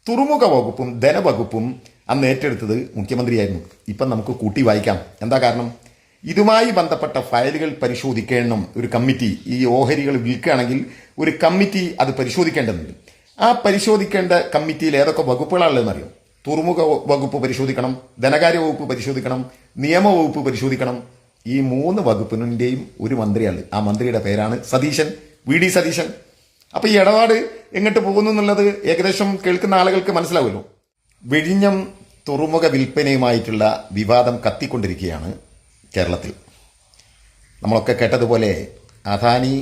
തുറമുഖ വകുപ്പും ധനവകുപ്പും അന്ന് ഏറ്റെടുത്തത് മുഖ്യമന്ത്രിയായിരുന്നു. ഇപ്പം നമുക്ക് കൂട്ടി വായിക്കാം. എന്താ കാരണം? ഇതുമായി ബന്ധപ്പെട്ട ഫയലുകൾ പരിശോധിക്കണം ഒരു കമ്മിറ്റി. ഈ ഓഹരികൾ വിൽക്കുകയാണെങ്കിൽ ഒരു കമ്മിറ്റി അത് പരിശോധിക്കേണ്ടതുണ്ട്. ആ പരിശോധിക്കേണ്ട കമ്മിറ്റിയിൽ ഏതൊക്കെ വകുപ്പുകളാണുള്ളതെന്ന് അറിയാം. തുറമുഖ വകുപ്പ് പരിശോധിക്കണം, ധനകാര്യ വകുപ്പ് പരിശോധിക്കണം, നിയമവകുപ്പ് പരിശോധിക്കണം. ഈ 3 വകുപ്പിൻ്റെയും ഒരു മന്ത്രിയാണ്. ആ മന്ത്രിയുടെ പേരാണ് സതീശൻ, വി.ഡി. സതീശൻ. അപ്പൊ ഈ ഇടപാട് എങ്ങോട്ട് പോകുന്നു എന്നുള്ളത് ഏകദേശം കേൾക്കുന്ന ആളുകൾക്ക് മനസ്സിലാവുമല്ലോ. വിഴിഞ്ഞം തുറമുഖ വിൽപ്പനയുമായിട്ടുള്ള വിവാദം കത്തിക്കൊണ്ടിരിക്കുകയാണ് കേരളത്തിൽ. നമ്മളൊക്കെ കേട്ടതുപോലെ അദാനി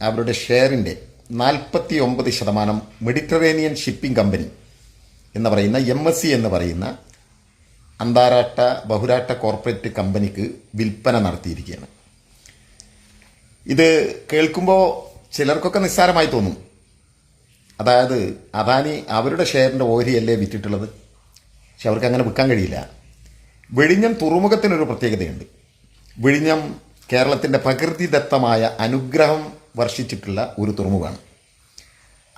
അവരുടെ ഷെയറിൻ്റെ 49% മെഡിറ്ററേനിയൻ ഷിപ്പിംഗ് കമ്പനി എന്ന് പറയുന്ന MSC എന്ന് പറയുന്ന അന്താരാഷ്ട്ര ബഹുരാഷ്ട്ര കോർപ്പറേറ്റ് കമ്പനിക്ക് വിൽപ്പന നടത്തിയിരിക്കുകയാണ്. ഇത് കേൾക്കുമ്പോൾ ചിലർക്കൊക്കെ നിസ്സാരമായി തോന്നും. അതായത് അദാനി അവരുടെ ഷെയറിൻ്റെ ഓഹരിയല്ലേ വിറ്റിട്ടുള്ളത്. പക്ഷെ അവർക്ക് അങ്ങനെ വിൽക്കാൻ കഴിയില്ല. വിഴിഞ്ഞം തുറമുഖത്തിനൊരു പ്രത്യേകതയുണ്ട്. വിഴിഞ്ഞം കേരളത്തിൻ്റെ പ്രകൃതിദത്തമായ അനുഗ്രഹം വർഷിച്ചിട്ടുള്ള ഒരു തുറമുഖമാണ്.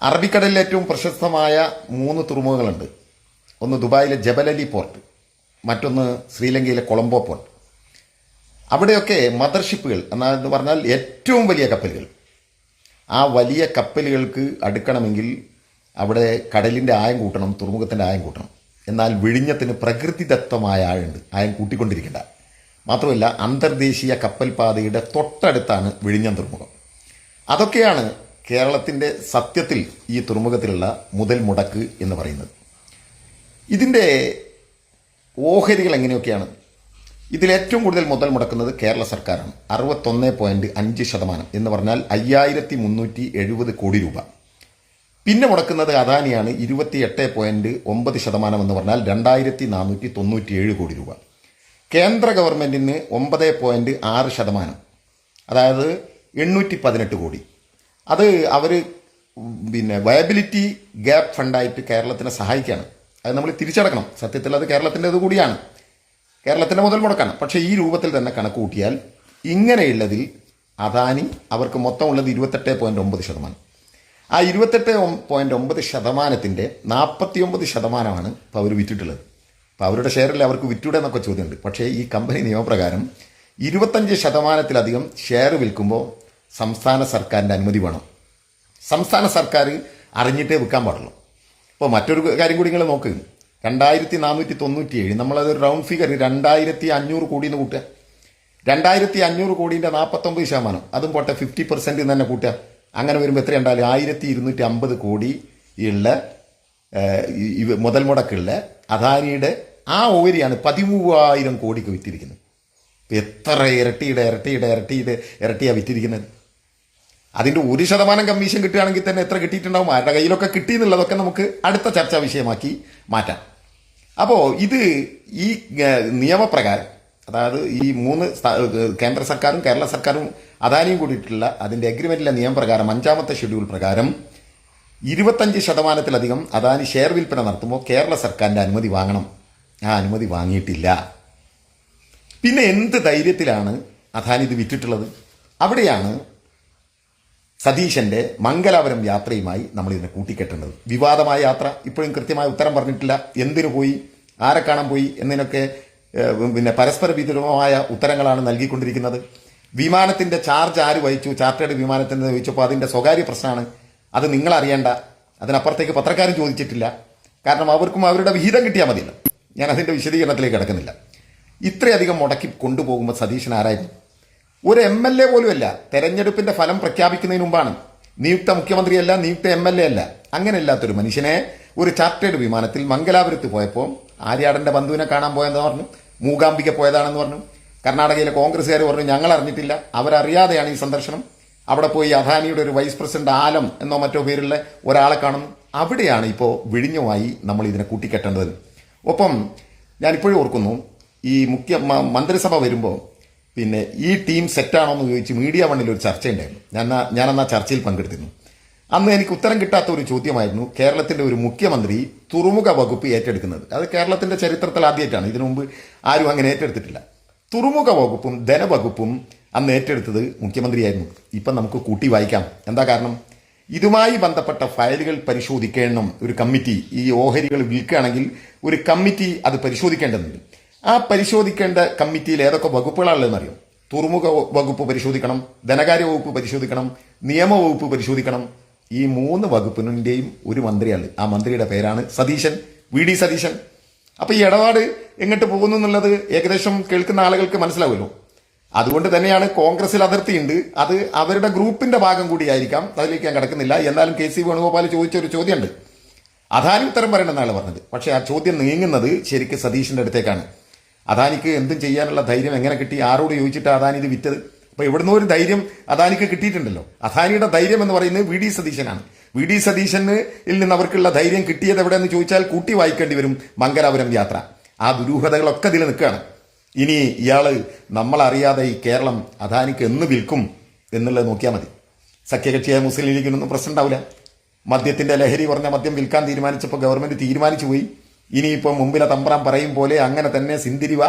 അറബിക്കടലിൽ ഏറ്റവും പ്രശസ്തമായ 3 തുറമുഖങ്ങളുണ്ട്. ഒന്ന് ദുബായിലെ ജബലലി പോർട്ട്, മറ്റൊന്ന് ശ്രീലങ്കയിലെ കൊളംബോ പോർട്ട്. അവിടെയൊക്കെ മദർഷിപ്പുകൾ എന്ന് പറഞ്ഞാൽ ഏറ്റവും വലിയ കപ്പലുകൾ. ആ വലിയ കപ്പലുകൾക്ക് അടുക്കണമെങ്കിൽ അവിടെ കടലിൻ്റെ ആയം കൂട്ടണം, തുറമുഖത്തിൻ്റെ ആയം കൂട്ടണം. എന്നാൽ വിഴിഞ്ഞത്തിന് പ്രകൃതിദത്തമായ ആഴുണ്ട്, ആയം കൂട്ടിക്കൊണ്ടിരിക്കേണ്ട. മാത്രമല്ല അന്തർദേശീയ കപ്പൽപാതയുടെ തൊട്ടടുത്താണ് വിഴിഞ്ഞം തുറമുഖം. അതൊക്കെയാണ് കേരളത്തിൻ്റെ സത്യത്തിൽ ഈ തുറമുഖത്തിലുള്ള മുതൽ മുടക്ക് എന്ന് പറയുന്നത്. ഇതിൻ്റെ ഓഹരികൾ എങ്ങനെയൊക്കെയാണ്? ഇതിലേറ്റവും കൂടുതൽ മുതൽ മുടക്കുന്നത് കേരള സർക്കാരാണ്. 61.5% എന്ന് പറഞ്ഞാൽ 5370 കോടി രൂപ. പിന്നെ മുടക്കുന്നത് അദാനിയാണ് 28.9% എന്ന് പറഞ്ഞാൽ 2497 കോടി രൂപ. കേന്ദ്ര ഗവൺമെൻറ്റിന് 9.6%, അതായത് 818 കോടി. അത് അവർ വയബിലിറ്റി ഗ്യാപ്പ് ഫണ്ടായിട്ട് കേരളത്തിനെ സഹായിക്കുകയാണ്. അത് നമ്മൾ തിരിച്ചടക്കണം. സത്യത്തിൽ അത് കേരളത്തിൻ്റെത് കൂടിയാണ്, കേരളത്തിൻ്റെ മുതൽ മുടക്കാണ്. പക്ഷേ ഈ രൂപത്തിൽ തന്നെ കണക്ക് കൂട്ടിയാൽ ഇങ്ങനെയുള്ളതിൽ അദാനി അവർക്ക് മൊത്തം ഉള്ളത് 28.9%. ആ 28.9%ൻ്റെ 49% ഇപ്പോൾ അവർ വിറ്റിട്ടുള്ളത്. അപ്പോൾ അവരുടെ ഷെയറിൽ അവർക്ക് വിറ്റൂടെ എന്നൊക്കെ ചോദ്യമുണ്ട്. പക്ഷേ ഈ കമ്പനി നിയമപ്രകാരം 25%-ലധികം ഷെയർ വിൽക്കുമ്പോൾ സംസ്ഥാന സർക്കാരിൻ്റെ അനുമതി വേണം. സംസ്ഥാന സർക്കാർ അറിഞ്ഞിട്ടേ വിൽക്കാൻ പാടുള്ളൂ. അപ്പോൾ മറ്റൊരു കാര്യം കൂടി നിങ്ങൾ നോക്ക്. 2497, നമ്മളതൊരു റൗണ്ട് ഫിഗർ 2500 കോടി എന്ന് കൂട്ടുക. 2500 കോടീൻ്റെ 49%, അതും പോട്ടെ 50% തന്നെ കൂട്ടുക. അങ്ങനെ വരുമ്പോൾ എത്ര ഉണ്ടായാലും 1250 കോടി ഉള്ള മുതൽ മുടക്കുള്ള അദാനിയുടെ ആ ഓഹരിയാണ് 13,000 കോടിക്ക് വിറ്റിരിക്കുന്നത്. എത്ര ഇരട്ടിയാണ് വിറ്റിരിക്കുന്നത്. അതിൻ്റെ 1% കമ്മീഷൻ കിട്ടുകയാണെങ്കിൽ തന്നെ എത്ര കിട്ടിയിട്ടുണ്ടാവും, ആരുടെ കയ്യിലൊക്കെ കിട്ടി എന്നുള്ളതൊക്കെ നമുക്ക് അടുത്ത ചർച്ചാ വിഷയമാക്കി മാറ്റാം. അപ്പോൾ ഇത് ഈ നിയമപ്രകാരം, അതായത് ഈ 3 കേന്ദ്ര സർക്കാരും കേരള സർക്കാരും അദാനിയും കൂടിയിട്ടുള്ള അതിൻ്റെ അഗ്രിമെൻറ്റിലെ നിയമപ്രകാരം 5ാമത്തെ ഷെഡ്യൂൾ പ്രകാരം 25%-ലധികം അദാനി ഷെയർ വിൽപ്പന നടത്തുമ്പോൾ കേരള സർക്കാരിൻ്റെ അനുമതി വാങ്ങണം. ആ അനുമതി വാങ്ങിയിട്ടില്ല. പിന്നെ എന്ത് ധൈര്യത്തിലാണ് അദാനി ഇത് വിറ്റിട്ടുള്ളത്? അവിടെയാണ് സതീശൻ്റെ മംഗലാപുരം യാത്രയുമായി നമ്മൾ ഇതിനെ കൂട്ടിക്കെട്ടേണ്ടത്. വിവാദമായ യാത്ര, ഇപ്പോഴും കൃത്യമായ ഉത്തരം പറഞ്ഞിട്ടില്ല. എന്തിനു പോയി, ആരെ കാണാൻ പോയി എന്നതിനൊക്കെ പരസ്പര വിരുദ്ധമായ ഉത്തരങ്ങളാണ് നൽകിക്കൊണ്ടിരിക്കുന്നത്. വിമാനത്തിൻ്റെ ചാർജ് ആര് വഹിച്ചു, ചാർട്ടേഡ് വിമാനത്തിൻ്റെ ചോദിച്ചപ്പോൾ അതിൻ്റെ സ്വകാര്യ പ്രശ്നമാണ്, അത് നിങ്ങൾ അറിയേണ്ട. അതിനപ്പുറത്തേക്ക് പത്രക്കാരും ചോദിച്ചിട്ടില്ല. കാരണം അവർക്കും അവരുടെ വിഹിതം കിട്ടിയാൽ മതിയല്ലോ. ഞാൻ അതിൻ്റെ വിശദീകരണത്തിലേക്ക് കിടക്കുന്നില്ല. ഇത്രയധികം മുടക്കി കൊണ്ടുപോകുമ്പോൾ സതീശൻ ആരായിരുന്നു? ഒരു MLA പോലുമല്ല. തെരഞ്ഞെടുപ്പിന്റെ ഫലം പ്രഖ്യാപിക്കുന്നതിന് മുമ്പാണ്. നിയുക്ത മുഖ്യമന്ത്രിയല്ല, നിയുക്ത MLA അല്ല. അങ്ങനെയല്ലാത്തൊരു മനുഷ്യനെ ഒരു ചാർട്ടേഡ് വിമാനത്തിൽ മംഗലാപുരത്ത് പോയപ്പോൾ ആര്യാടൻ്റെ ബന്ധുവിനെ കാണാൻ പോയെന്ന് പറഞ്ഞു, മൂകാംബിക പോയതാണെന്ന് പറഞ്ഞു. കർണാടകയിലെ കോൺഗ്രസ്സുകാർ പറഞ്ഞു ഞങ്ങൾ അറിഞ്ഞിട്ടില്ല, അവരറിയാതെയാണ് ഈ സന്ദർശനം. അവിടെ പോയി അദാനിയുടെ ഒരു വൈസ് പ്രസിഡന്റ് ആലം എന്നോ മറ്റോ പേരുള്ള ഒരാളെ കാണുന്നു. അവിടെയാണ് ഇപ്പോൾ വിഴിഞ്ഞുമായി നമ്മൾ ഇതിനെ കൂട്ടിക്കെട്ടേണ്ടത്. ഒപ്പം ഞാനിപ്പോഴും ഓർക്കുന്നു, ഈ മന്ത്രിസഭ വരുമ്പോൾ പിന്നെ ഈ ടീം സെറ്റാണോ എന്ന് ചോദിച്ച് മീഡിയ വണ്ണിൽ ഒരു ചർച്ചയുണ്ടായിരുന്നു. ഞാനന്ന് ആ ചർച്ചയിൽ പങ്കെടുത്തിരുന്നു. അന്ന് എനിക്ക് ഉത്തരം കിട്ടാത്ത ഒരു ചോദ്യമായിരുന്നു, കേരളത്തിൻ്റെ ഒരു മുഖ്യമന്ത്രി തുറമുഖ വകുപ്പ് ഏറ്റെടുക്കുന്നത്. അത് കേരളത്തിൻ്റെ ചരിത്രത്തിൽ ആദ്യമായിട്ടാണ്. ഇതിനു മുമ്പ് ആരും അങ്ങനെ ഏറ്റെടുത്തിട്ടില്ല. തുറമുഖ വകുപ്പും ധനവകുപ്പും അന്ന് ഏറ്റെടുത്തത് മുഖ്യമന്ത്രിയായിരുന്നു. ഇപ്പം നമുക്ക് കൂട്ടി വായിക്കാം. എന്താ കാരണം? ഇതുമായി ബന്ധപ്പെട്ട ഫയലുകൾ പരിശോധിക്കണം ഒരു കമ്മിറ്റി. ഈ ഓഹരികൾ വിൽക്കുകയാണെങ്കിൽ ഒരു കമ്മിറ്റി അത് പരിശോധിക്കേണ്ടതുണ്ട്. ആ പരിശോധിക്കേണ്ട കമ്മിറ്റിയിൽ ഏതൊക്കെ വകുപ്പുകളാണുള്ളതെന്ന് അറിയും. തുറമുഖ വകുപ്പ് പരിശോധിക്കണം, ധനകാര്യ വകുപ്പ് പരിശോധിക്കണം, നിയമവകുപ്പ് പരിശോധിക്കണം. ഈ 3 വകുപ്പിൻ്റെയും ഒരു മന്ത്രിയാണ്. ആ മന്ത്രിയുടെ പേരാണ് സതീശൻ, വി.ഡി. സതീശൻ. അപ്പൊ ഈ ഇടപാട് എങ്ങോട്ട് പോകുന്നു എന്നുള്ളത് ഏകദേശം കേൾക്കുന്ന ആളുകൾക്ക് മനസ്സിലാവുമല്ലോ. അതുകൊണ്ട് തന്നെയാണ് കോൺഗ്രസിൽ അതിർത്തിയുണ്ട്. അത് അവരുടെ ഗ്രൂപ്പിന്റെ ഭാഗം കൂടിയായിരിക്കാം. അതിലേക്ക് ഞാൻ കിടക്കുന്നില്ല. എന്നാലും കെ സി വേണുഗോപാൽ ചോദിച്ച ഒരു ചോദ്യമുണ്ട്. അദാനി ഉത്തരം പറയണമെന്നാണ് പറഞ്ഞത്. പക്ഷേ ആ ചോദ്യം നീങ്ങുന്നത് ശരിക്കും സതീഷിന്റെ അടുത്തേക്കാണ്. അദാനിക്ക് എന്തും ചെയ്യാനുള്ള ധൈര്യം എങ്ങനെ കിട്ടി? ആരോട് ചോദിച്ചിട്ട് അദാനി ഇത് വിറ്റത്? അപ്പൊ എവിടുന്നോ ഒരു ധൈര്യം അദാനിക്ക് കിട്ടിയിട്ടുണ്ടല്ലോ. അദാനിയുടെ ധൈര്യം എന്ന് പറയുന്നത് വി.ഡി. സതീശനാണ്. വി.ഡി. സതീശനിൽ നിന്ന് അവർക്കുള്ള ധൈര്യം കിട്ടിയത് എവിടെയെന്ന് ചോദിച്ചാൽ കൂട്ടി വായിക്കേണ്ടി വരും മംഗലാപുരം യാത്ര. ആ ദുരൂഹതകളൊക്കെ ഇതിൽ നിൽക്കുകയാണ്. ഇനി ഇയാള് നമ്മളറിയാതെ ഈ കേരളം അദാനിക്ക് എന്ന് വിൽക്കും എന്നുള്ളത് നോക്കിയാൽ മതി. സഖ്യകക്ഷിയായ മുസ്ലിം ലീഗിനൊന്നും പ്രശ്നം ഉണ്ടാവില്ല. മദ്യത്തിന്റെ ലഹരി കുറഞ്ഞ മദ്യം വിൽക്കാൻ തീരുമാനിച്ചപ്പോൾ ഗവൺമെന്റ് തീരുമാനിച്ചു പോയി. ഇനിയിപ്പോൾ മുമ്പിലെ തമ്പ്രാൻ പറയും പോലെ അങ്ങനെ തന്നെ സിന്തിരിവ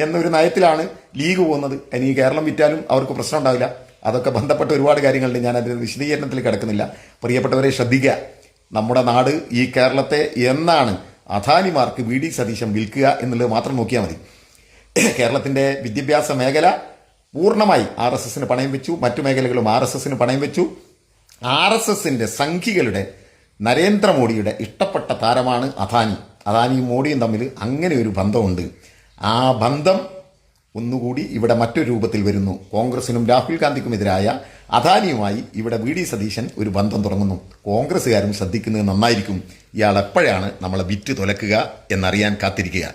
എന്നൊരു നയത്തിലാണ് ലീഗ് പോകുന്നത്. ഇനി കേരളം വിറ്റാലും അവർക്ക് പ്രശ്നം ഉണ്ടാവില്ല. അതൊക്കെ ബന്ധപ്പെട്ട ഒരുപാട് കാര്യങ്ങളുണ്ട്. ഞാൻ അതിന്റെ വിശദീകരണത്തിൽ കിടക്കുന്നില്ല. പ്രിയപ്പെട്ടവരെ ശ്രദ്ധിക്കുക. നമ്മുടെ നാട് ഈ കേരളത്തെ എന്നാണ് അദാനിമാർക്ക് വി.ഡി. സതീശൻ വിൽക്കുക എന്നുള്ളത് മാത്രം നോക്കിയാൽ മതി. കേരളത്തിന്റെ വിദ്യാഭ്യാസ മേഖല പൂർണ്ണമായി RSSന് പണയം വെച്ചു. മറ്റു മേഖലകളും RSSന് പണയം വെച്ചു. RSSന്റെ സംഘികളുടെ നരേന്ദ്രമോദിയുടെ ഇഷ്ടപ്പെട്ട താരമാണ് അദാനി. അദാനിയും മോഡിയും തമ്മിൽ അങ്ങനെ ഒരു ബന്ധമുണ്ട്. ആ ബന്ധം ഒന്നുകൂടി ഇവിടെ മറ്റൊരു രൂപത്തിൽ വരുന്നു. കോൺഗ്രസിനും രാഹുൽ ഗാന്ധിക്കുമെതിരായ അദാനിയുമായി ഇവിടെ വി.ഡി. സതീശൻ ഒരു ബന്ധം തുടങ്ങുന്നു. കോൺഗ്രസ്സുകാരും ശ്രദ്ധിക്കുന്നത് നന്നായിരിക്കും. ഇയാൾ എപ്പോഴാണ് നമ്മളെ വിറ്റ് തുലക്കുക എന്നറിയാൻ കാത്തിരിക്കുക.